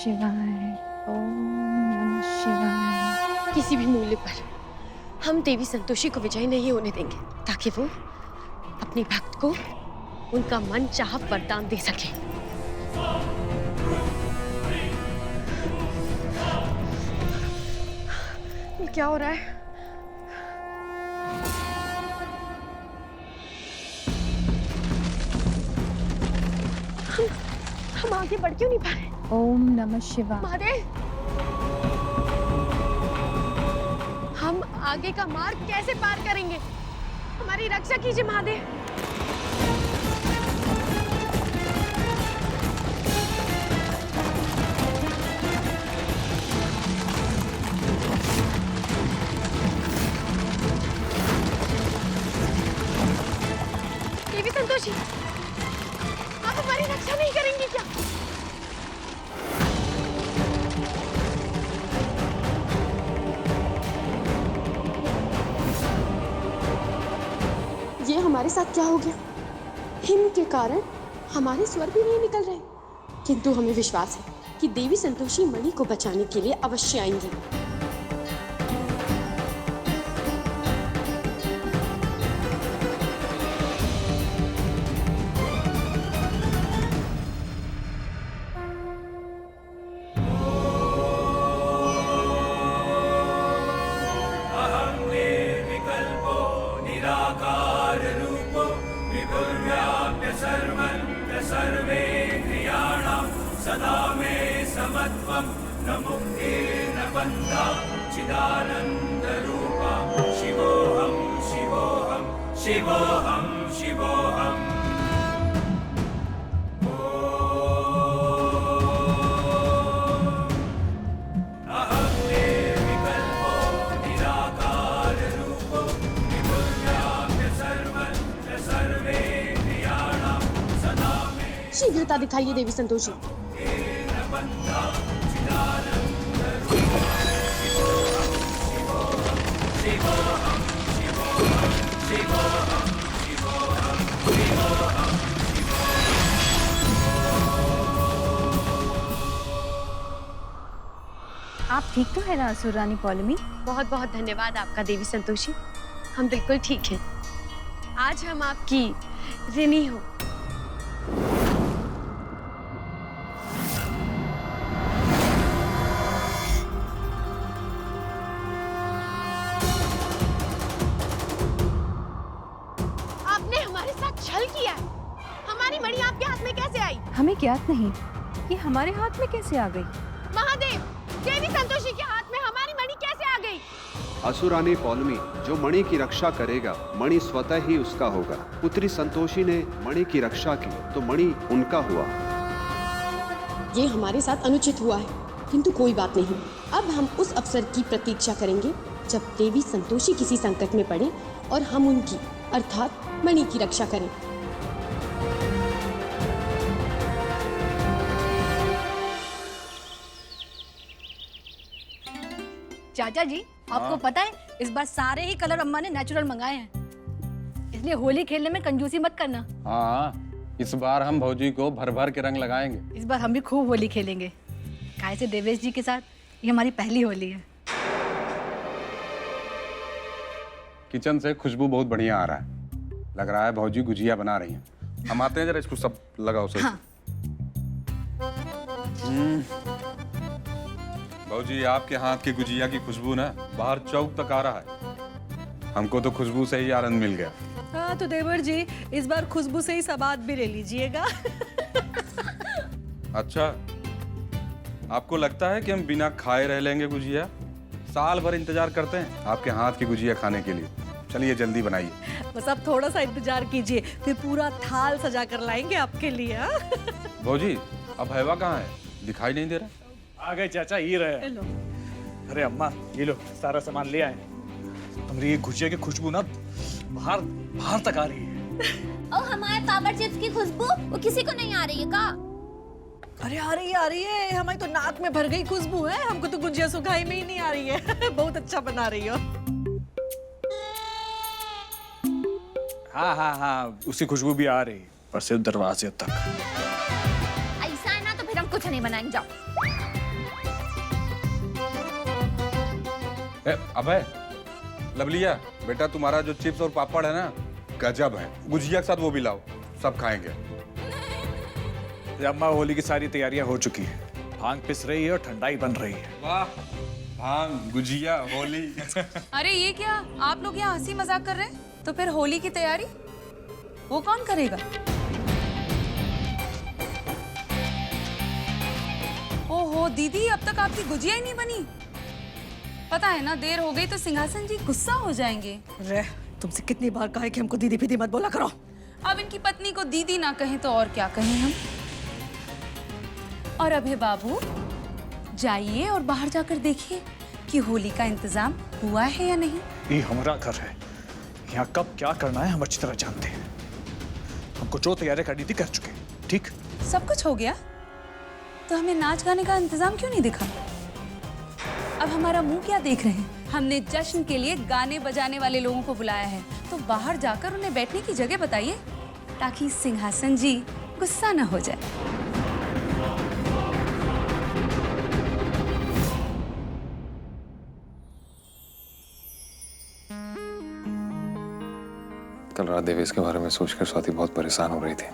शिवाय। ओम नमः शिवाय। किसी भी मूल्य पर हम देवी संतोषी को विजय नहीं होने देंगे, ताकि वो अपनी भक्त को उनका मन चाहा वरदान दे सके। ये क्या हो रहा है? हम आगे बढ़ क्यों नहीं पा रहे? ओम नमः शिवाय। महादेव, हम आगे का मार्ग कैसे पार करेंगे? हमारी रक्षा कीजिए महादेव। देवी संतोषी, आप हमारी रक्षा नहीं करेंगी क्या? ये हमारे साथ क्या हो गया? हिम के कारण हमारे स्वर भी नहीं निकल रहे, किंतु हमें विश्वास है कि देवी संतोषी मणि को बचाने के लिए अवश्य आएंगी। सदा मे समत्वं न मुक्ति न बन्धा चिदानंद रूपा शिवोऽहं शिवोऽहं शिवोऽहं शिवोऽहम्। अहं निर्विकल्पो निराकार रूपो विभुर्व्याप्य सर्वं च सर्वेन्द्रियाणां सदा मे। शीघ्रता दिखाइए देवी संतोषी। आप ठीक तो है ना असुर रानी पौलमी? बहुत बहुत धन्यवाद आपका देवी संतोषी, हम बिल्कुल ठीक हैं। आज हम आपकी ऋणी हो। आपने हमारे साथ छल किया है। हमारी मणि आपके हाथ में कैसे आई? हमें ज्ञात नहीं कि हमारे हाथ में कैसे आ गई। महादेव, देवी संतोषी के हाथ में हमारी मणि कैसे आ गई? असुरानी पौलमी, जो मणि की रक्षा करेगा मणि स्वतः ही उसका होगा। पुत्री संतोषी ने मणि की रक्षा की तो मणि उनका हुआ। ये हमारे साथ अनुचित हुआ है, किंतु कोई बात नहीं। अब हम उस अवसर की प्रतीक्षा करेंगे जब देवी संतोषी किसी संकट में पड़े और हम उनकी अर्थात मणि की रक्षा करें। चाचा जी, आपको पता है इस बार सारे ही कलर अम्मा ने नेचुरल मंगाए हैं, इसलिए होली खेलने में कंजूसी मत करना। हाँ, इस बार हम भौजी को भर भर के रंग लगाएंगे। इस बार हम भी खूब होली खेलेंगे। काहे से देवेश जी के साथ ये हमारी पहली होली है। किचन से खुशबू बहुत बढ़िया आ रहा है, लग रहा है भौजी गुजिया बना रही हैं। हम आते हैं, जरा इसको सब लगाओ सर। हाँ। भौजी, आपके हाथ की गुजिया की खुशबू ना बाहर चौक तक आ रहा है। हमको तो खुशबू से ही आनंद मिल गया। हाँ तो देवर जी, इस बार खुशबू से ही सवाद भी ले लीजिएगा। अच्छा, आपको लगता है कि हम बिना खाए रह लेंगे गुजिया? साल भर इंतजार करते हैं आपके हाथ की गुजिया खाने के लिए। चलिए जल्दी बनाइए। बस आप थोड़ा सा इंतजार कीजिए, फिर पूरा थाल सजा कर लाएंगे आपके लिए। भौजी, अब हैवा कहाँ है? दिखाई नहीं दे रहा। आ गए चाचा, ये रहे। लो। अरे अम्मा, ये लो सारा सामान ले आए। हमारी ये गुजिया की खुशबू ना बाहर बाहर तक आ रही है। और हमारे पापड़ चिप्स की खुशबू वो किसी को नहीं आ रही है का? अरे आ रही है, हमारी तो नाक में भर गई खुशबू है। हमको तो गुजिया सुखाई में ही नहीं आ रही है। बहुत अच्छा बना रही हो। हाँ हाँ हाँ, उसी खुशबू भी आ रही, पर सिर्फ दरवाजे तक। ऐसा है ना तो फिर हम कुछ कुछ नहीं बनाएंगे, जाओ। अबे लवलिया, बेटा तुम्हारा जो चिप्स और पापड़ है ना, गजब है। गुजिया के साथ वो भी लाओ, सब खाएंगे। अम्मा, होली की सारी तैयारियां हो चुकी है। भांग पिस रही है और ठंडाई बन रही है। वाह, भांग, गुजिया, होली। अरे ये क्या, आप लोग यहाँ हंसी मजाक कर रहे हैं? तो फिर होली की तैयारी वो कौन करेगा? ओहो दीदी, अब तक आपकी गुजिया ही नहीं बनी। पता है ना, देर हो गई तो सिंहासन जी गुस्सा हो जाएंगे। अरे तुमसे कितनी बार कहा है कि हमको दीदी फीदी मत बोला करो। अब इनकी पत्नी को दीदी ना कहें तो और क्या कहें हम। और अभय बाबू, जाइए और बाहर जाकर देखिए कि होली का इंतजाम हुआ है या नहीं। ये हमारा घर है, यहाँ कब क्या करना है हम अच्छी तरह जानते हैं। हमको जो तैयारी करनी थी कर चुके, ठीक? सब कुछ हो गया तो हमें नाच गाने का इंतजाम क्यों नहीं दिखा? अब हमारा मुंह क्या देख रहे हैं? हमने जश्न के लिए गाने बजाने वाले लोगों को बुलाया है, तो बाहर जाकर उन्हें बैठने की जगह बताइए ताकि सिंहासन जी गुस्सा न हो जाए। कल रात देवेश के बारे में सोचकर स्वाति बहुत परेशान हो रही थी,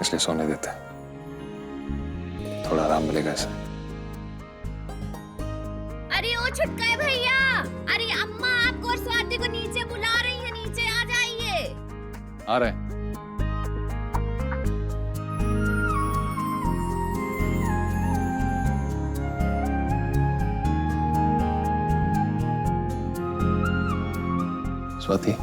इसलिए सोने देते हैं, थोड़ा आराम मिलेगा इसे। अरे ओ छुटकाए भैया, अरे अम्मा आपको और स्वाति को नीचे बुला रही है, नीचे आ जाइए। आ रहे हैं। स्वाति,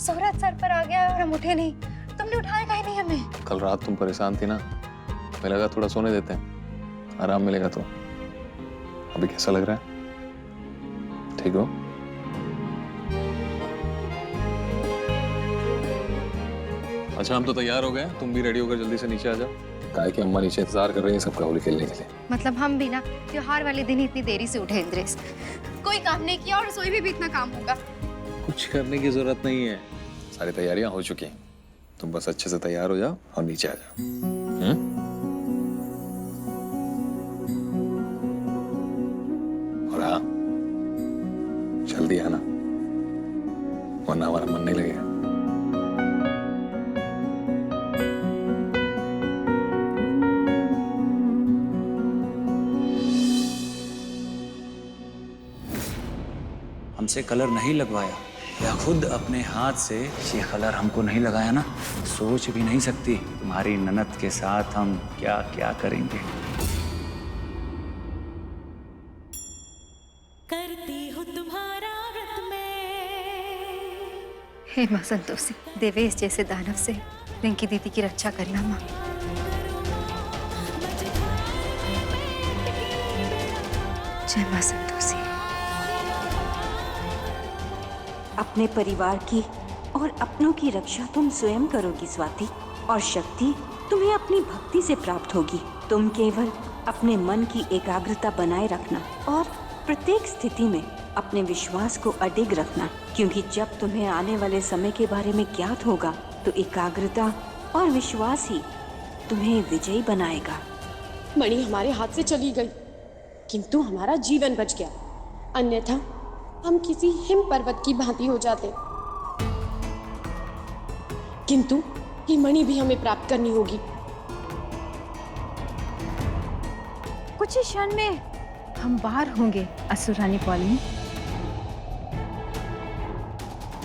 सूरज सर पर आ गया और हम उठे नहीं। तुमने उठाया काहे नहीं हमें? कल रात तुम परेशान थी ना, मुझे लगा थोड़ा सोने देते हैं, आराम मिलेगा तो। अभी कैसा लग रहा है? ठीक हो? अच्छा, हम तो तैयार हो गए, तुम भी रेडी होकर जल्दी से नीचे आ जाओ। काहे कि अम्मा नीचे इंतजार कर रही है सबका होली खेलने के लिए। मतलब हम भी ना त्योहार वाले दिन ही इतनी देरी से उठे इंद्रेश। कोई काम नहीं किया और रसोई में भी इतना काम होगा। कुछ करने की जरूरत नहीं है, सारी तैयारियां हो चुकी हैं। तुम बस अच्छे से तैयार हो जाओ और नीचे आ जाओ। और हाँ, जल्दी आना, वरना हमारा मन नहीं लगेगा। हमसे कलर नहीं लगवाया या खुद अपने हाथ से ये कलर हमको नहीं लगाया ना, सोच भी नहीं सकती तुम्हारी ननद के साथ हम क्या क्या करेंगे। करती हूँ तुम्हारा व्रत में। हे माँ संतोषी, देवेश जैसे दानव से रिंकी दीदी की रक्षा करना माँ। जय माँ संतोषी। अपने परिवार की और अपनों की रक्षा तुम स्वयं करोगी स्वाति, और शक्ति तुम्हें अपनी भक्ति से प्राप्त होगी। तुम केवल अपने मन की एकाग्रता बनाए रखना और प्रत्येक स्थिति में अपने विश्वास को अडिग रखना, क्योंकि जब तुम्हें आने वाले समय के बारे में ज्ञात होगा तो एकाग्रता और विश्वास ही तुम्हें विजयी बनाएगा। मणि हमारे हाथ से चली गई, किंतु हमारा जीवन बच गया, अन्यथा हम किसी हिम पर्वत की भांति हो जाते। किंतु ये मणि भी हमें प्राप्त करनी होगी। कुछ ही क्षण में हम बाहर होंगे असुरानी पॉलिनी।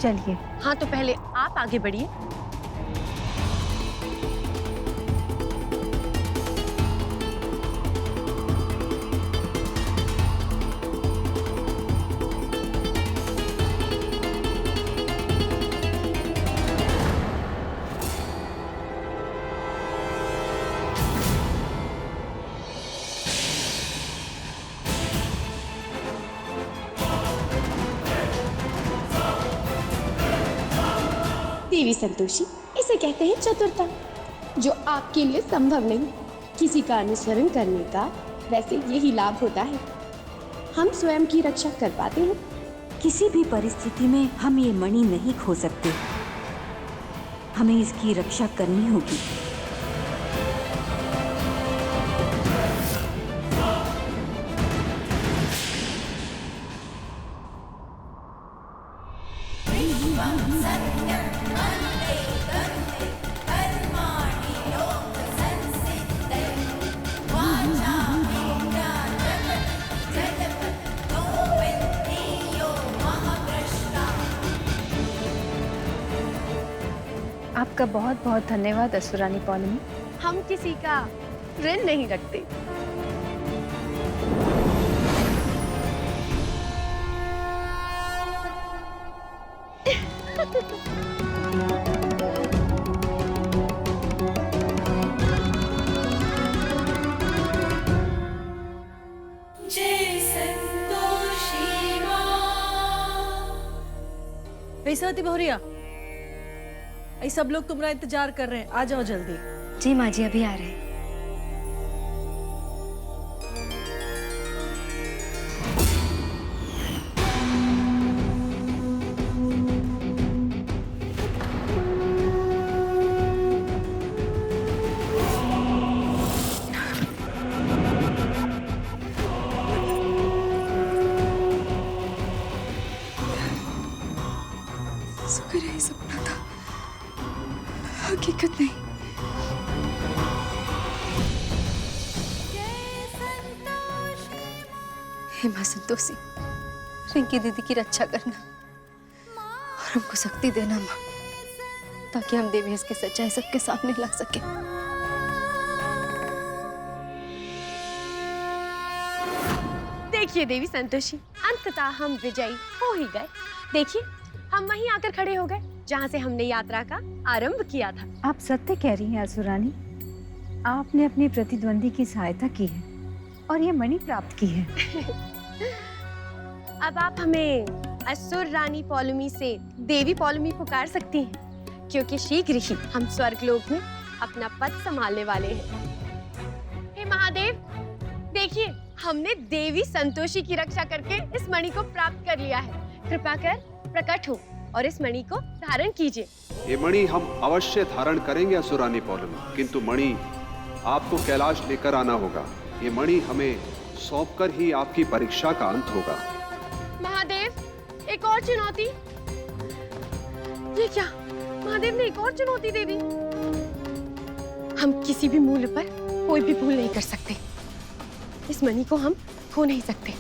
चलिए। हाँ, तो पहले आप आगे बढ़िए। देवी संतोषी, इसे कहते हैं चतुरता, जो आपके लिए संभव नहीं। किसी का अनुसरण करने का वैसे यही लाभ होता है। हम स्वयं की रक्षा कर पाते हैं किसी भी परिस्थिति में हम ये मणि नहीं खो सकते। हमें इसकी रक्षा करनी होगी। आपका बहुत बहुत धन्यवाद असुरानी पौलमी। हम किसी का ऋण नहीं रखते। जय संतोषी माँ। वैसावती बहुरिया, ये सब लोग तुम्हारा इंतजार कर रहे हैं, आ जाओ जल्दी। जी माँ जी, अभी आ रहे हैं। शुक्र है ये सपना था, हकीकत नहीं। हे माँ संतोषी, रिंकी दीदी की रक्षा करना और हमको शक्ति देना माँ, ताकि हम देवी की सच्चाई सबके सामने ला सके। देखिए देवी संतोषी, अंततः हम विजयी हो ही गए। देखिए, हम वहीं आकर खड़े हो गए जहाँ से हमने यात्रा का आरंभ किया था। आप सत्य कह रही हैं असुरानी। आपने अपने प्रतिद्वंदी की सहायता की है और ये मणि प्राप्त की है। अब आप हमें असुर रानी पौलमी से देवी पौलमी पुकार सकती हैं, क्योंकि शीघ्र ही हम स्वर्गलोक में अपना पद संभालने वाले हैं। हे महादेव, देखिए, हमने देवी संतोषी की रक्षा करके इस मणि को प्राप्त कर लिया है। कृपा कर प्रकट हो और इस मणि को धारण कीजिए। ये मणि हम अवश्य धारण करेंगे असुरानी पौलमी, किंतु मणि आपको कैलाश लेकर आना होगा। ये मणि हमें सौंपकर ही आपकी परीक्षा का अंत होगा। महादेव, एक और चुनौती। ये क्या? महादेव ने एक और चुनौती दे दी। हम किसी भी मूल्य पर कोई भी भूल नहीं कर सकते। इस मणि को हम खो नहीं सकते।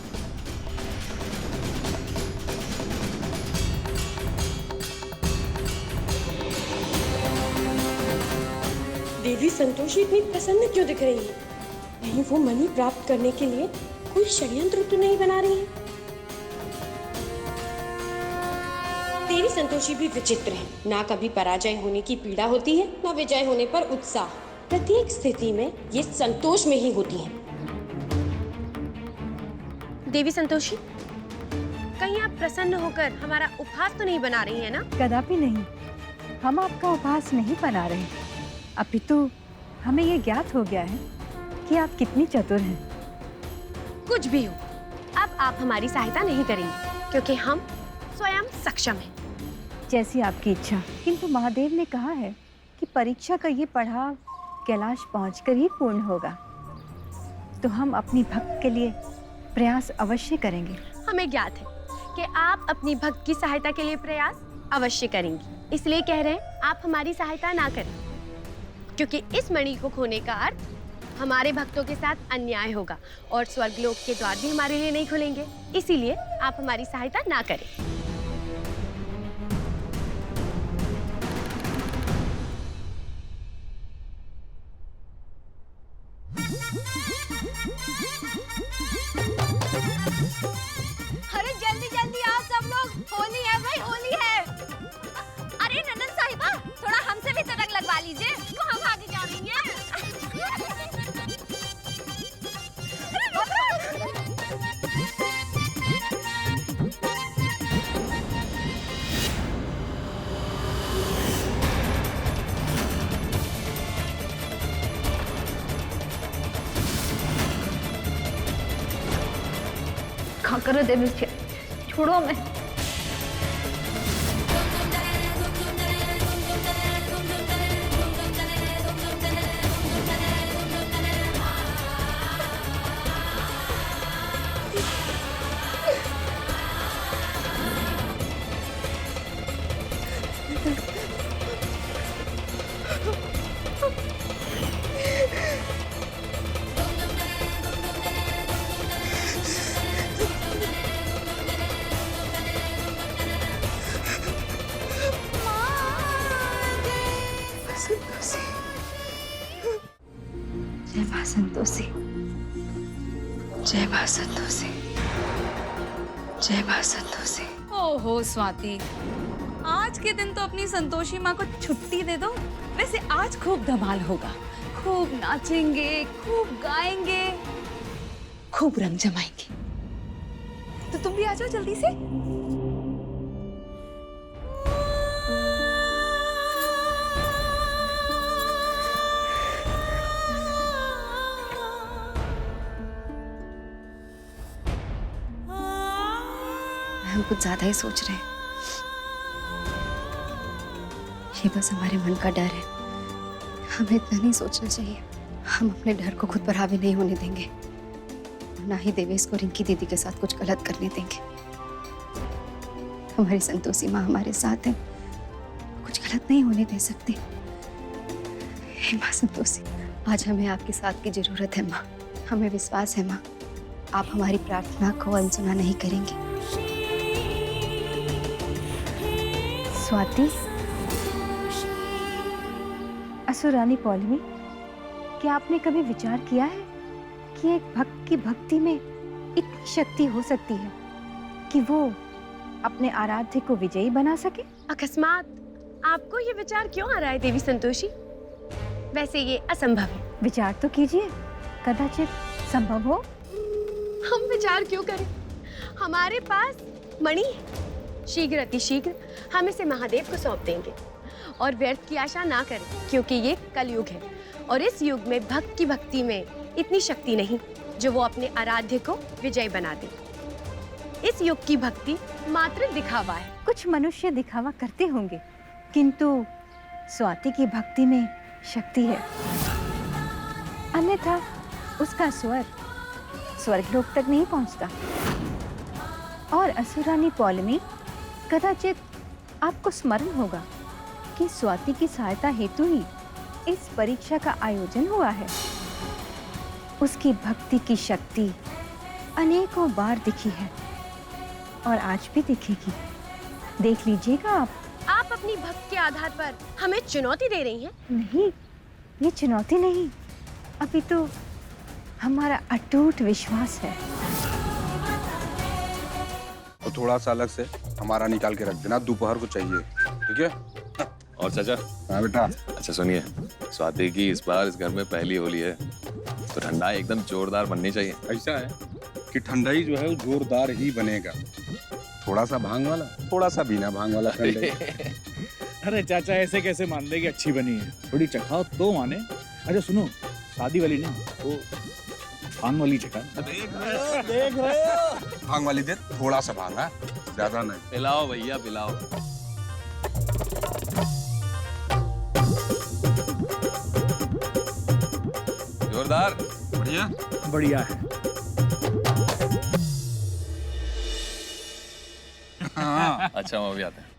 देवी संतोषी इतनी प्रसन्न क्यों दिख रही है? कहीं वो मणि प्राप्त करने के लिए कोई षड्यंत्र तो नहीं बना रही है? देवी संतोषी भी विचित्र है। ना कभी पराजय होने की पीड़ा होती है, ना विजय होने पर उत्साह। प्रत्येक स्थिति में ये संतोष में ही होती है। देवी संतोषी, कहीं आप प्रसन्न होकर हमारा उपहास तो नहीं बना रही है ना? कदापि नहीं, हम आपका उपहास नहीं बना रहे, अपितु हमें ये ज्ञात हो गया है कि आप कितनी चतुर हैं। कुछ भी हो, अब आप हमारी सहायता नहीं करेंगे, क्योंकि हम स्वयं सक्षम हैं। जैसी आपकी इच्छा। किंतु महादेव ने कहा है कि परीक्षा का ये पड़ाव कैलाश पहुंचकर ही पूर्ण होगा, तो हम अपनी भक्त के लिए प्रयास अवश्य करेंगे। हमें ज्ञात है कि आप अपनी भक्त की सहायता के लिए प्रयास अवश्य करेंगी, इसलिए कह रहे हैं आप हमारी सहायता ना करें, क्योंकि इस मणि को खोने का अर्थ हमारे भक्तों के साथ अन्याय होगा और स्वर्गलोक के द्वार भी हमारे लिए नहीं खुलेंगे। इसीलिए आप हमारी सहायता ना करें। अरे जल्दी जल्दी आओ सब लोग, होली है भाई, होली है। अरे ननद साहिबा, थोड़ा हमसे भी तो रंग लगवा लीजिए, तो हम आगे जा रही हैं। खा कर देवी, छोड़ो मैं। संतोषी, जय मां संतोषी, जय मां संतोषी। ओहो स्वाति, आज के दिन तो अपनी संतोषी माँ को छुट्टी दे दो। वैसे आज खूब धमाल होगा, खूब नाचेंगे, खूब गाएंगे, खूब रंग जमाएंगे। तो तुम भी आ जाओ जल्दी से। हम कुछ ज्यादा ही सोच रहे हैं। ये बस हमारे मन का डर है। हमें इतना नहीं सोचना चाहिए। हम अपने डर को खुद पर हावी नहीं होने देंगे, ना ही देवेश को रिंकी दीदी के साथ कुछ गलत करने देंगे। हमारी संतोषी माँ हमारे साथ है, कुछ गलत नहीं होने दे सकते। हे माँ संतोषी, आज हमें आपके साथ की जरूरत है माँ। हमें विश्वास है माँ, आप हमारी प्रार्थना को अनसुना नहीं करेंगी। स्वाति, असुरानी पौलमी, क्या आपने कभी विचार किया है कि एक भक्त की भक्ति में इतनी शक्ति हो सकती है कि वो अपने आराध्य को विजयी बना सके? अकस्मात आपको ये विचार क्यों आ रहा है देवी संतोषी? वैसे ये असंभव है। विचार तो कीजिए, कदाचित संभव हो। हम विचार क्यों करें? हमारे पास मणि है। शीघ्र अतिशीघ्र हम इसे महादेव को सौंप देंगे और व्यर्थ की आशा ना करें, क्योंकि ये कलयुग है और इस युग में भक्त की भक्ति में इतनी शक्ति नहीं जो वो अपने आराध्य को विजय बना दे। इस युग की भक्ति मात्र दिखावा है। कुछ मनुष्य दिखावा करते होंगे, किंतु स्वाति की भक्ति में शक्ति है, अन्यथा उसका स्वर स्वर्गलोक तक नहीं पहुंचता। और असुरानी पौलमी, कदाचित आपको स्मरण होगा कि स्वाति की सहायता हेतु ही इस परीक्षा का आयोजन हुआ है। उसकी भक्ति की शक्ति अनेकों बार दिखी है और आज भी दिखेगी। देख लीजिएगा आप अपनी भक्त के आधार पर हमें चुनौती दे रही हैं? नहीं, ये चुनौती नहीं, अभी तो हमारा अटूट विश्वास है। तो थोड़ा सा अलग से हमारा निकाल के रख देना, दोपहर को चाहिए, ठीक है? और चाचा? हाँ बेटा। अच्छा सुनिए, स्वाति की इस बार इस घर में पहली होली है, तो ठंडाई एकदम जोरदार बननी चाहिए। ऐसा है कि ठंडाई जो है वो जोरदार ही बनेगा, थोड़ा सा भांग वाला, थोड़ा सा बिना भांग वाला ठंडाई। अरे चाचा ऐसे कैसे मान दे कि अच्छी बनी है? थोड़ी चखाओ तो माने। अच्छा सुनो, शादी वाली नहीं, वो भांग वाली चखा। देख रहे हो? भांग वाली दे, थोड़ा सा भांग, ज्यादा नहीं। पिलाओ भैया पिलाओ। जोरदार। बढ़िया बढ़िया है। हाँ। अच्छा हम अभी आते हैं।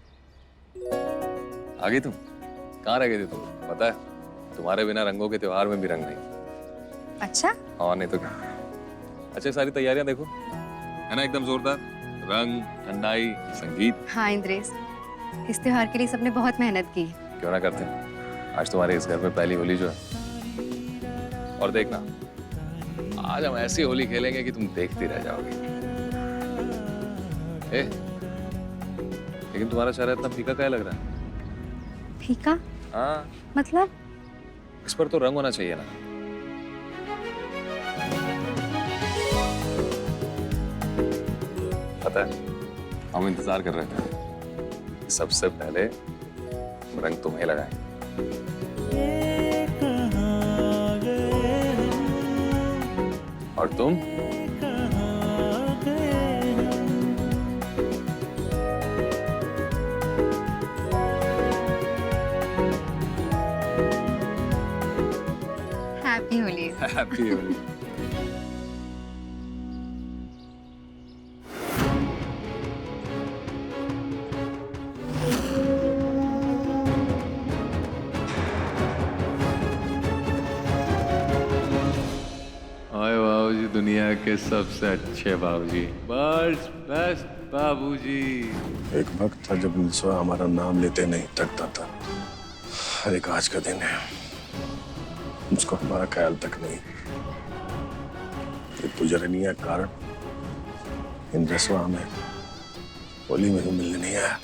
आ गई तुम? कहाँ रह गई थी तुम? पता है तुम्हारे बिना रंगों के त्योहार में भी रंग नहीं। अच्छा? हाँ नहीं तो क्या। अच्छा सारी तैयारियां देखो, है ना एकदम जोरदार। रंग, ठंडाई, संगीत। हाँ इंद्रेश, इस त्योहार के लिए सबने बहुत मेहनत की। क्यों ना करते हैं? आज तुम्हारे इस घर में पहली होली जो है। और देखना, आज हम ऐसी होली खेलेंगे कि तुम देखती रह जाओगे। लेकिन तुम्हारा चेहरा इतना फीका क्या लग रहा है? फीका? हाँ मतलब? इस पर तो रंग होना चाहिए ना। पता है हम इंतजार कर रहे थे, सबसे पहले रंग तुम्हें लगाए। और तुम? हैप्पी होली। हैप्पी होली। बाबूजी, दुनिया के सबसे अच्छे बाबूजी, बस बेस्ट बाबूजी। एक वक्त था जब मिसवा हमारा नाम लेते नहीं थकता था, और एक आज का दिन है उसको हमारा ख्याल तक नहीं। पूजनीय कारण इन रसवा हमें होली में भी मिलने नहीं आया।